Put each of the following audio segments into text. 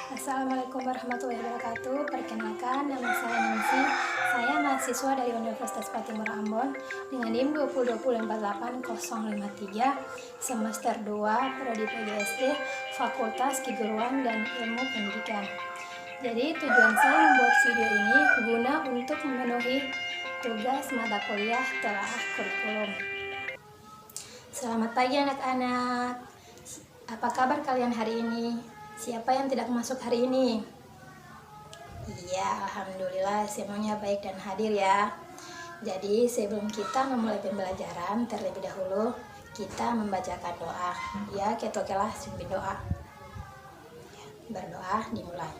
Assalamualaikum warahmatullahi wabarakatuh. Perkenalkan, nama saya Nancy. Saya mahasiswa dari Universitas Patimura Ambon dengan NIM 202048053 semester 2 Prodi PGSD Fakultas Keguruan dan Ilmu Pendidikan. Jadi tujuan saya membuat video ini guna untuk memenuhi tugas mata kuliah telaah kurikulum. Selamat pagi anak-anak. Apa kabar kalian hari ini? Siapa yang tidak masuk hari ini? Iya, alhamdulillah semuanya baik dan hadir ya. Jadi sebelum kita memulai pembelajaran, terlebih dahulu kita membacakan doa. Ya, ketokelah simbin doa. Berdoa dimulai.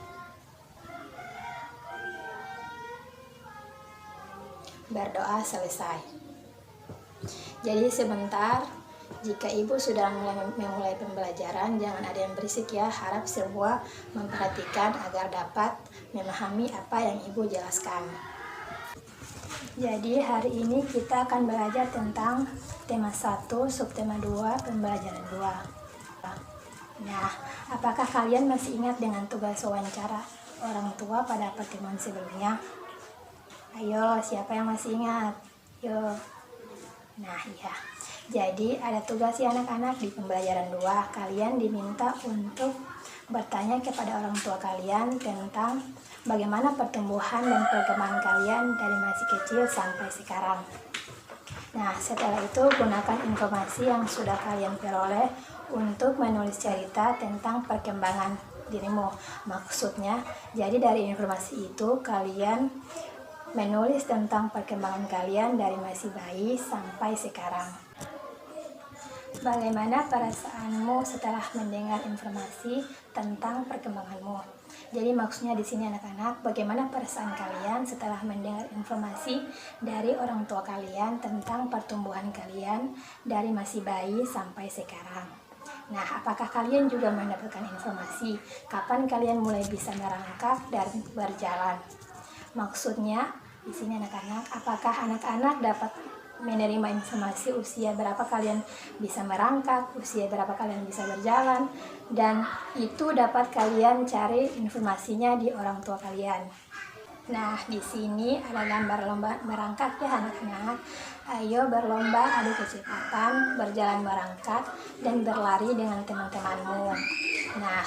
Berdoa selesai. Jadi sebentar, jika ibu sudah memulai pembelajaran, jangan ada yang berisik ya. Harap semua memperhatikan agar dapat memahami apa yang ibu jelaskan. Jadi hari ini kita akan belajar tentang tema 1, subtema 2, pembelajaran 2. Nah, apakah kalian masih ingat dengan tugas wawancara orang tua pada pertemuan sebelumnya? Ayo, siapa yang masih ingat? Yo. Nah, iya. Jadi ada tugas ya anak-anak di pembelajaran 2. Kalian diminta untuk bertanya kepada orang tua kalian tentang bagaimana pertumbuhan dan perkembangan kalian dari masih kecil sampai sekarang. Nah, setelah itu gunakan informasi yang sudah kalian peroleh untuk menulis cerita tentang perkembangan dirimu. Maksudnya, jadi dari informasi itu kalian menulis tentang perkembangan kalian dari masih bayi sampai sekarang. Bagaimana perasaanmu setelah mendengar informasi tentang perkembanganmu? Jadi maksudnya di sini anak-anak, bagaimana perasaan kalian setelah mendengar informasi dari orang tua kalian tentang pertumbuhan kalian dari masih bayi sampai sekarang? Nah, apakah kalian juga mendapatkan informasi kapan kalian mulai bisa merangkak dan berjalan? Maksudnya di sini anak-anak, apakah anak-anak dapat menerima informasi usia berapa kalian bisa merangkak, usia berapa kalian bisa berjalan, dan itu dapat kalian cari informasinya di orang tua kalian. Nah, di sini ada gambar lomba merangkak ya anak-anak. Ayo berlomba adu kecepatan, berjalan merangkak, dan berlari dengan teman-temanmu. Nah,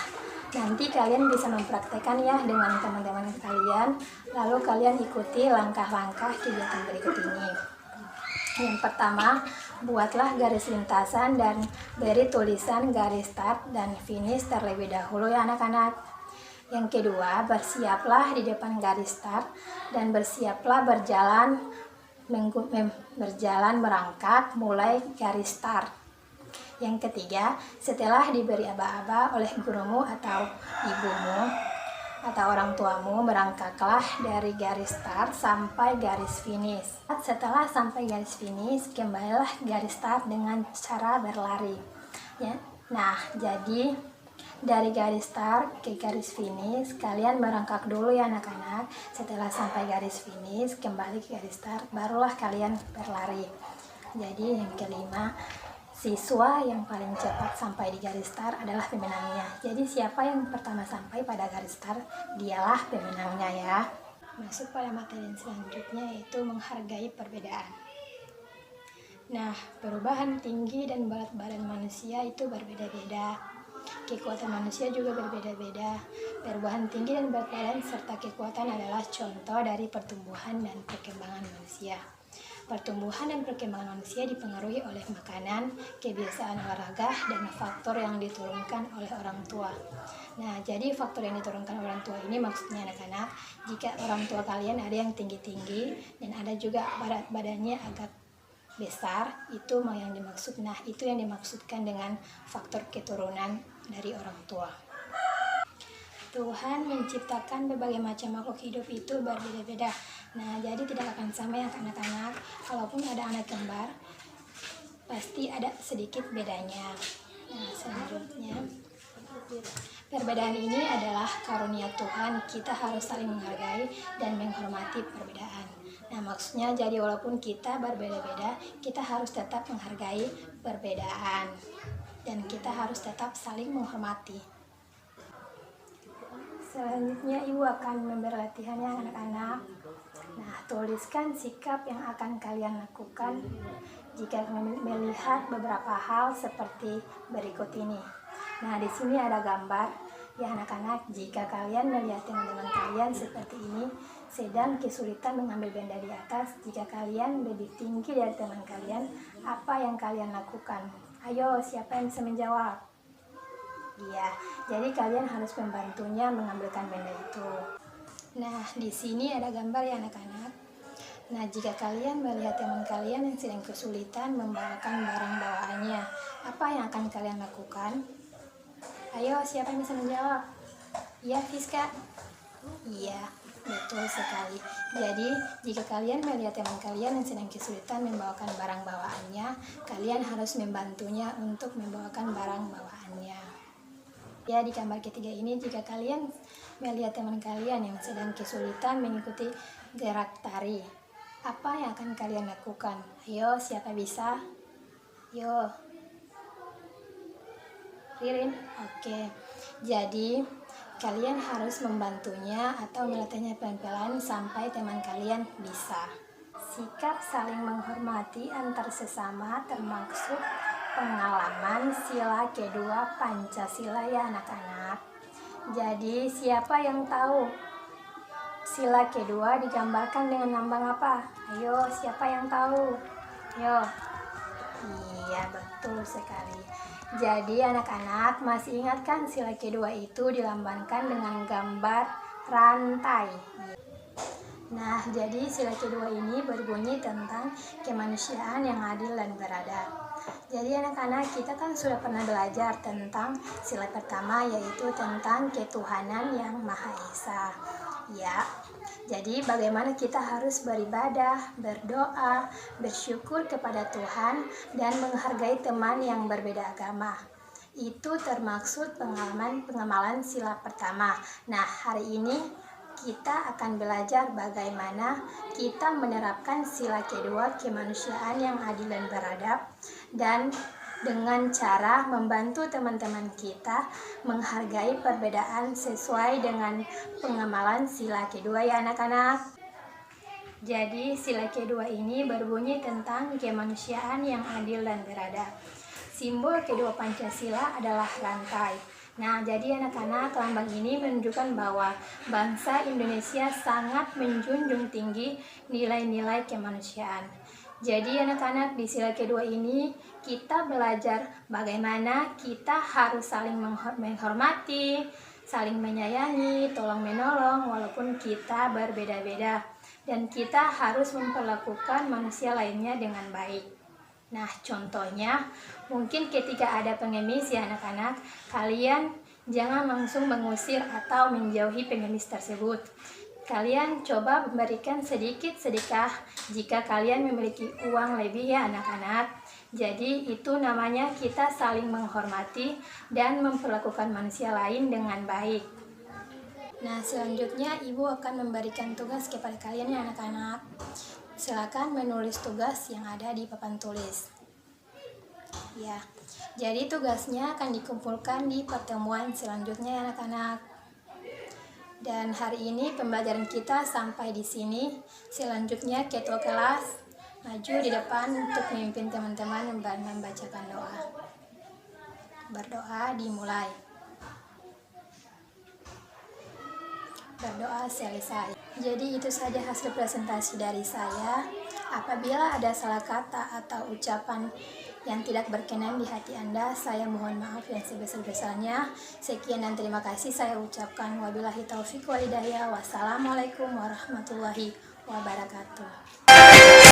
nanti kalian bisa mempraktekkan ya dengan teman-teman kalian, lalu kalian ikuti langkah-langkah kegiatan berikut ini. Yang pertama, buatlah garis lintasan dan beri tulisan garis start dan finish terlebih dahulu ya anak-anak. Yang kedua, bersiaplah di depan garis start dan bersiaplah berjalan merangkak mulai garis start. Yang ketiga, setelah diberi aba-aba oleh gurumu atau ibumu atau orang tuamu, berangkaklah dari garis start sampai garis finish. Setelah sampai garis finish, kembalilah garis start dengan cara berlari. Ya. Nah, jadi dari garis start ke garis finish, kalian merangkak dulu ya anak-anak. Setelah sampai garis finish, kembali ke garis start, barulah kalian berlari. Jadi yang kelima, siswa yang paling cepat sampai di garis start adalah pemenangnya. Jadi siapa yang pertama sampai pada garis start, dialah pemenangnya ya. Masuk pada materi selanjutnya, yaitu menghargai perbedaan. Nah, perubahan tinggi dan berat badan manusia itu berbeda-beda. Kekuatan manusia juga berbeda-beda. Perubahan tinggi dan berat badan serta kekuatan adalah contoh dari pertumbuhan dan perkembangan manusia. Pertumbuhan dan perkembangan manusia dipengaruhi oleh makanan, kebiasaan olahraga, dan faktor yang diturunkan oleh orang tua. Nah, jadi faktor yang diturunkan oleh orang tua ini maksudnya anak-anak, jika orang tua kalian ada yang tinggi-tinggi dan ada juga berat badannya agak besar, itu yang dimaksud. Nah, itu yang dimaksudkan dengan faktor keturunan dari orang tua. Tuhan menciptakan berbagai macam makhluk hidup itu berbeda-beda. Nah, jadi tidak akan sama ya anak-anak. Kalaupun ada anak kembar, pasti ada sedikit bedanya. Nah, selanjutnya, perbedaan ini adalah karunia Tuhan. Kita harus saling menghargai dan menghormati perbedaan. Nah, maksudnya jadi walaupun kita berbeda-beda, kita harus tetap menghargai perbedaan. Dan kita harus tetap saling menghormati. Selanjutnya ibu akan memberi latihannya anak-anak. Nah, tuliskan sikap yang akan kalian lakukan jika melihat beberapa hal seperti berikut ini. Nah, di sini ada gambar ya anak-anak. Jika kalian melihat teman-teman kalian seperti ini sedang kesulitan mengambil benda di atas, jika kalian lebih tinggi dari teman kalian, apa yang kalian lakukan? Ayo, siapa yang bisa menjawab? Iya, jadi kalian harus membantunya mengambilkan benda itu. Nah, di sini ada gambar ya anak-anak. Nah, jika kalian melihat teman kalian yang sedang kesulitan membawakan barang bawaannya, apa yang akan kalian lakukan? Ayo, siapa yang bisa menjawab? Iya, Fiska? Iya, betul sekali. Jadi, jika kalian melihat teman kalian yang sedang kesulitan membawakan barang bawaannya, kalian harus membantunya untuk membawakan barang bawaannya. Ya, di gambar ketiga ini, jika kalian melihat teman kalian yang sedang kesulitan mengikuti gerak tari, apa yang akan kalian lakukan? Ayo, siapa bisa? Yo, Ririn. Oke, jadi kalian harus membantunya atau melatihnya pelan-pelan sampai teman kalian bisa. Sikap saling menghormati antar sesama termaksud pengalaman sila kedua Pancasila ya anak-anak. Jadi siapa yang tahu sila kedua digambarkan dengan lambang apa? Ayo, siapa yang tahu? Yo. Iya, betul sekali. Jadi anak-anak masih ingat kan sila kedua itu dilambangkan dengan gambar rantai. Nah, jadi sila kedua ini berbunyi tentang kemanusiaan yang adil dan beradab. Jadi anak-anak, kita kan sudah pernah belajar tentang sila pertama, yaitu tentang ketuhanan yang Maha Esa. Ya, jadi bagaimana kita harus beribadah, berdoa, bersyukur kepada Tuhan, dan menghargai teman yang berbeda agama. Itu termaksud pengamalan sila pertama. Nah, hari ini kita akan belajar bagaimana kita menerapkan sila kedua kemanusiaan yang adil dan beradab, dan dengan cara membantu teman-teman kita menghargai perbedaan sesuai dengan pengamalan sila kedua ya anak-anak. Jadi sila kedua ini berbunyi tentang kemanusiaan yang adil dan beradab. Simbol kedua Pancasila adalah rantai. Nah, jadi anak-anak, lambang ini menunjukkan bahwa bangsa Indonesia sangat menjunjung tinggi nilai-nilai kemanusiaan. Jadi anak-anak, di sila kedua ini kita belajar bagaimana kita harus saling menghormati, saling menyayangi, tolong menolong walaupun kita berbeda-beda, dan kita harus memperlakukan manusia lainnya dengan baik. Nah, contohnya mungkin ketika ada pengemis ya anak-anak, kalian jangan langsung mengusir atau menjauhi pengemis tersebut. Kalian coba memberikan sedikit sedekah jika kalian memiliki uang lebih ya anak-anak. Jadi itu namanya kita saling menghormati dan memperlakukan manusia lain dengan baik. Nah, selanjutnya ibu akan memberikan tugas kepada kalian ya anak-anak. Silakan menulis tugas yang ada di papan tulis. Ya, jadi tugasnya akan dikumpulkan di pertemuan selanjutnya ya anak-anak. Dan hari ini pembelajaran kita sampai di sini. Selanjutnya ketua kelas maju di depan untuk memimpin teman-teman membacakan doa. Berdoa dimulai. Berdoa selesai. Jadi itu saja hasil presentasi dari saya. Apabila ada salah kata atau ucapan yang tidak berkenan di hati Anda, saya mohon maaf yang sebesar-besarnya. Sekian dan terima kasih saya ucapkan. Wabillahi taufiq wal hidayah. Wassalamualaikum warahmatullahi wabarakatuh.